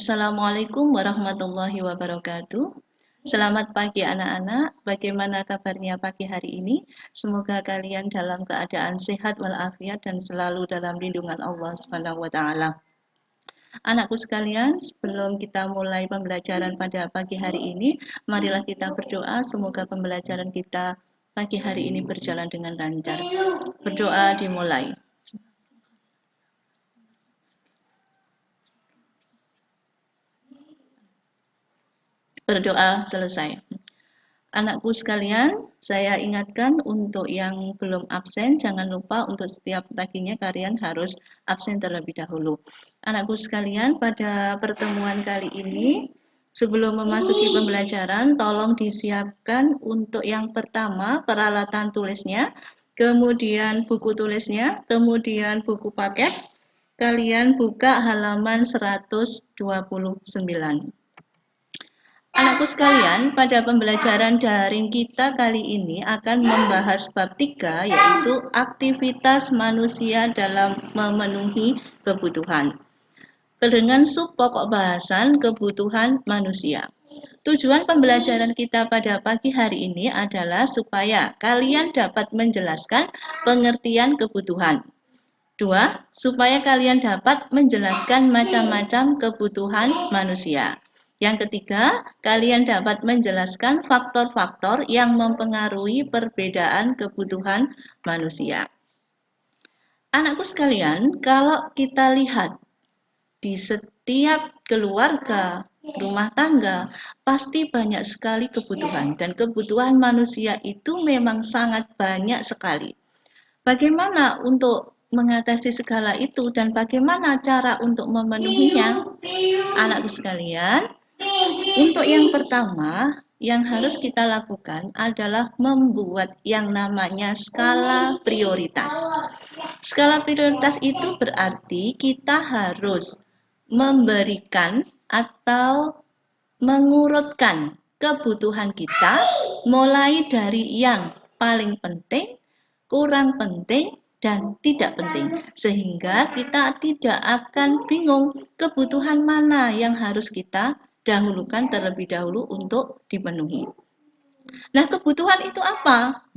Assalamualaikum warahmatullahi wabarakatuh. Selamat pagi anak-anak, bagaimana kabarnya pagi hari ini? Semoga kalian dalam keadaan sehat walafiat dan selalu dalam lindungan Allah Subhanahu wa taala. Anakku sekalian, sebelum kita mulai pembelajaran pada pagi hari ini, marilah kita berdoa semoga pembelajaran kita pagi hari ini berjalan dengan lancar. Berdoa dimulai. Berdoa selesai. Anakku sekalian, saya ingatkan untuk yang belum absen, jangan lupa untuk setiap paginya kalian harus absen terlebih dahulu. Anakku sekalian, pada pertemuan kali ini, sebelum memasuki pembelajaran, tolong disiapkan untuk yang pertama peralatan tulisnya, kemudian buku tulisnya, kemudian buku paket. Kalian buka halaman 129. Anakku sekalian, pada pembelajaran daring kita kali ini akan membahas bab 3, yaitu aktivitas manusia dalam memenuhi kebutuhan. Dengan subpokok bahasan kebutuhan manusia. Tujuan pembelajaran kita pada pagi hari ini adalah supaya kalian dapat menjelaskan pengertian kebutuhan. 2. Supaya kalian dapat menjelaskan macam-macam kebutuhan manusia. Yang ketiga, kalian dapat menjelaskan faktor-faktor yang mempengaruhi perbedaan kebutuhan manusia. Anakku sekalian, kalau kita lihat di setiap keluarga, rumah tangga, pasti banyak sekali kebutuhan. Dan kebutuhan manusia itu memang sangat banyak sekali. Bagaimana untuk mengatasi segala itu dan bagaimana cara untuk memenuhinya? Anakku sekalian, untuk yang pertama yang harus kita lakukan adalah membuat yang namanya skala prioritas. Skala prioritas itu berarti kita harus memberikan atau mengurutkan kebutuhan kita mulai dari yang paling penting, kurang penting, dan tidak penting, sehingga kita tidak akan bingung kebutuhan mana yang harus kita dahulukan terlebih dahulu untuk dipenuhi. Nah, kebutuhan itu apa?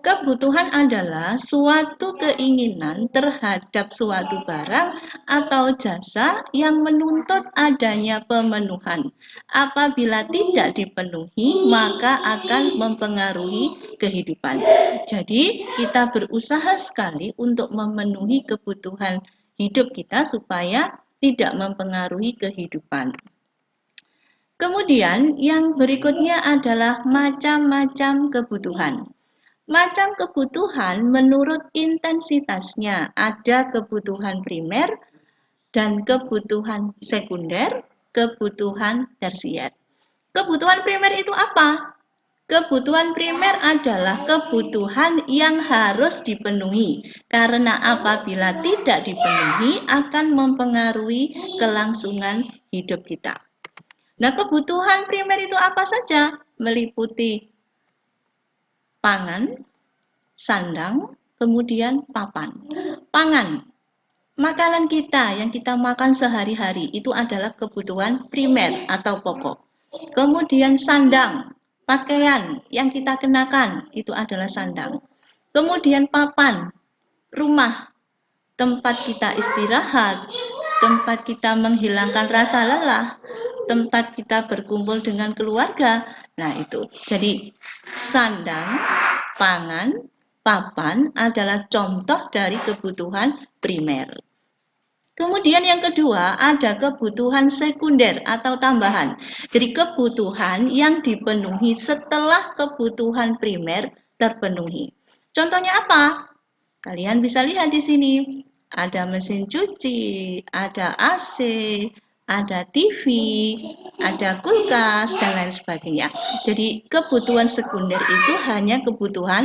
Kebutuhan adalah suatu keinginan terhadap suatu barang atau jasa yang menuntut adanya pemenuhan. Apabila tidak dipenuhi, maka akan mempengaruhi kehidupan. Jadi, kita berusaha sekali untuk memenuhi kebutuhan hidup kita supaya tidak mempengaruhi kehidupan. Kemudian, yang berikutnya adalah macam-macam kebutuhan. Macam kebutuhan menurut intensitasnya, ada kebutuhan primer dan kebutuhan sekunder, kebutuhan tersier. Kebutuhan primer itu apa? Kebutuhan primer adalah kebutuhan yang harus dipenuhi, karena apabila tidak dipenuhi akan mempengaruhi kelangsungan hidup kita. Nah, kebutuhan primer itu apa saja? Meliputi pangan, sandang, kemudian papan. Pangan, makanan kita yang kita makan sehari-hari itu adalah kebutuhan primer atau pokok. Kemudian sandang, pakaian yang kita kenakan itu adalah sandang. Kemudian papan, rumah, tempat kita istirahat, tempat kita menghilangkan rasa lelah, tempat kita berkumpul dengan keluarga. Nah, itu. Jadi, sandang, pangan, papan adalah contoh dari kebutuhan primer. Kemudian yang kedua ada kebutuhan sekunder atau tambahan. Jadi kebutuhan yang dipenuhi setelah kebutuhan primer terpenuhi. Contohnya apa? Kalian bisa lihat di sini. Ada mesin cuci, ada AC, ada TV, ada kulkas, dan lain sebagainya. Jadi kebutuhan sekunder itu hanya kebutuhan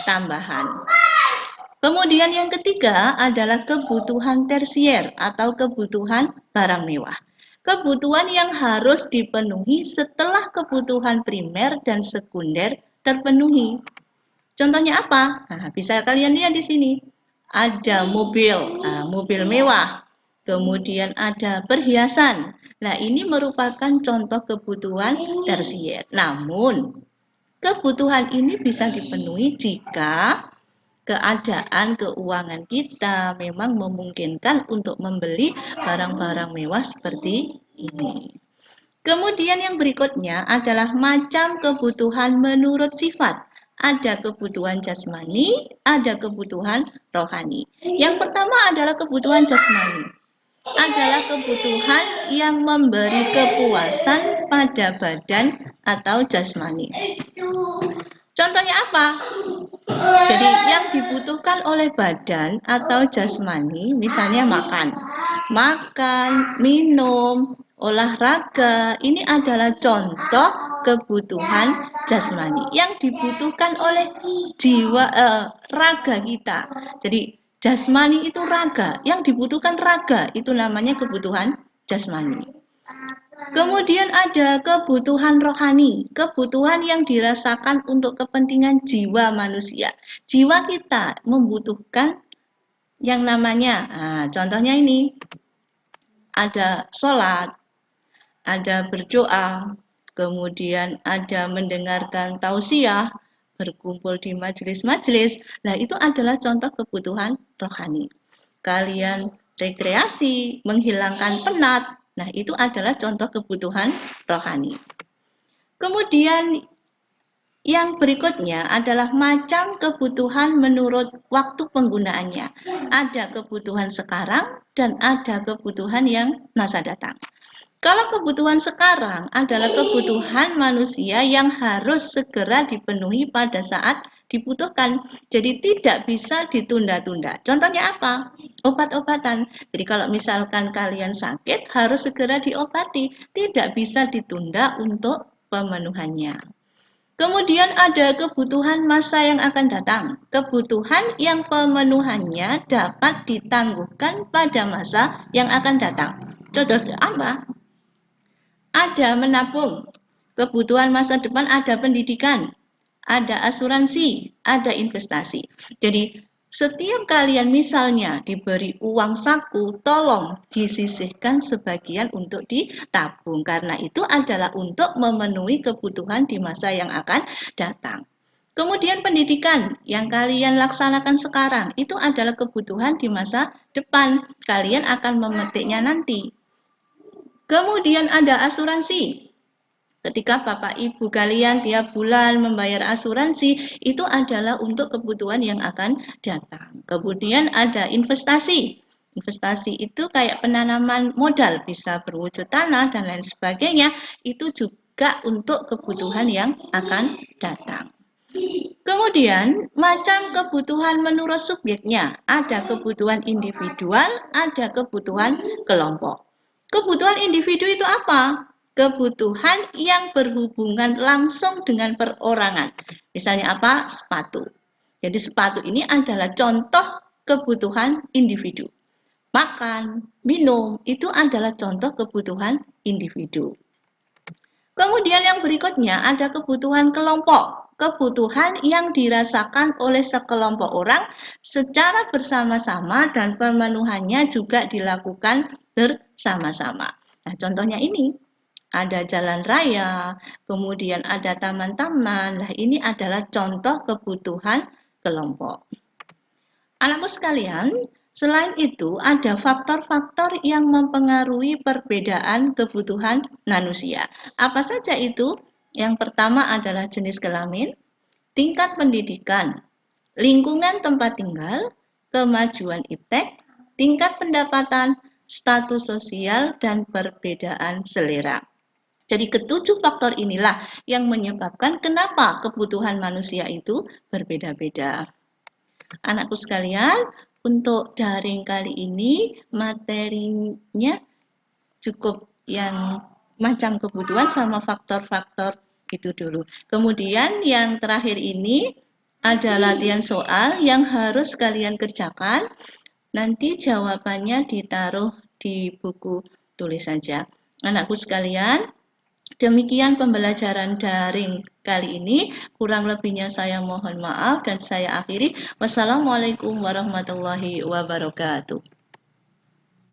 tambahan. Kemudian yang ketiga adalah kebutuhan tersier atau kebutuhan barang mewah. Kebutuhan yang harus dipenuhi setelah kebutuhan primer dan sekunder terpenuhi. Contohnya apa? Nah, bisa kalian lihat di sini. Ada mobil, mobil mewah. Kemudian ada perhiasan. Nah, ini merupakan contoh kebutuhan tersier. Namun, kebutuhan ini bisa dipenuhi jika keadaan keuangan kita memang memungkinkan untuk membeli barang-barang mewah seperti ini. Kemudian yang berikutnya adalah macam kebutuhan menurut sifat. Ada kebutuhan jasmani, ada kebutuhan rohani. Yang pertama adalah kebutuhan jasmani. Adalah kebutuhan yang memberi kepuasan pada badan atau jasmani. Contohnya apa? Jadi yang dibutuhkan oleh badan atau jasmani, misalnya makan, minum, olahraga, ini adalah contoh kebutuhan jasmani yang dibutuhkan oleh raga kita. Jadi jasmani itu raga, yang dibutuhkan raga itu namanya kebutuhan jasmani. Kemudian ada kebutuhan rohani, kebutuhan yang dirasakan untuk kepentingan jiwa manusia. Jiwa kita membutuhkan yang namanya, contohnya ini, ada sholat, ada berdoa, kemudian ada mendengarkan tausiah, berkumpul di majelis-majelis. Nah, itu adalah contoh kebutuhan rohani. Kalian rekreasi, menghilangkan penat. Nah, itu adalah contoh kebutuhan rohani. Kemudian yang berikutnya adalah macam kebutuhan menurut waktu penggunaannya. Ada kebutuhan sekarang dan ada kebutuhan yang masa datang. Kalau kebutuhan sekarang adalah kebutuhan manusia yang harus segera dipenuhi pada saat dibutuhkan. Jadi tidak bisa ditunda-tunda. Contohnya apa? Obat-obatan. Jadi kalau misalkan kalian sakit harus segera diobati. Tidak bisa ditunda untuk pemenuhannya. Kemudian ada kebutuhan masa yang akan datang. Kebutuhan yang pemenuhannya dapat ditangguhkan pada masa yang akan datang. Contohnya apa? Ada menabung, kebutuhan masa depan ada pendidikan, ada asuransi, ada investasi. Jadi setiap kalian misalnya diberi uang saku, tolong disisihkan sebagian untuk ditabung. Karena itu adalah untuk memenuhi kebutuhan di masa yang akan datang. Kemudian pendidikan yang kalian laksanakan sekarang, itu adalah kebutuhan di masa depan. Kalian akan memetiknya nanti. Kemudian ada asuransi. Ketika Bapak Ibu kalian tiap bulan membayar asuransi, itu adalah untuk kebutuhan yang akan datang. Kemudian ada investasi. Investasi itu kayak penanaman modal, bisa berwujud tanah dan lain sebagainya. Itu juga untuk kebutuhan yang akan datang. Kemudian, macam kebutuhan menurut subjeknya. Ada kebutuhan individual, ada kebutuhan kelompok. Kebutuhan individu itu apa? Kebutuhan yang berhubungan langsung dengan perorangan. Misalnya apa? Sepatu. Jadi sepatu ini adalah contoh kebutuhan individu. Makan, minum, itu adalah contoh kebutuhan individu. Kemudian yang berikutnya ada kebutuhan kelompok. Kebutuhan yang dirasakan oleh sekelompok orang secara bersama-sama dan pemenuhannya juga dilakukan bersama-sama. Nah, contohnya ini, ada jalan raya, kemudian ada taman-taman. Nah, ini adalah contoh kebutuhan kelompok. Anakku sekalian, selain itu ada faktor-faktor yang mempengaruhi perbedaan kebutuhan manusia. Apa saja itu? Yang pertama adalah jenis kelamin, tingkat pendidikan, lingkungan tempat tinggal, kemajuan iptek, tingkat pendapatan, status sosial, dan perbedaan selera. Jadi ketujuh faktor inilah yang menyebabkan kenapa kebutuhan manusia itu berbeda-beda. Anakku sekalian, untuk daring kali ini materinya cukup yang macam kebutuhan sama faktor-faktor itu dulu. Kemudian yang terakhir ini ada latihan soal yang harus kalian kerjakan. Nanti jawabannya ditaruh di buku tulis saja. Anakku sekalian, demikian pembelajaran daring kali ini. Kurang lebihnya saya mohon maaf dan saya akhiri. Wassalamualaikum warahmatullahi wabarakatuh.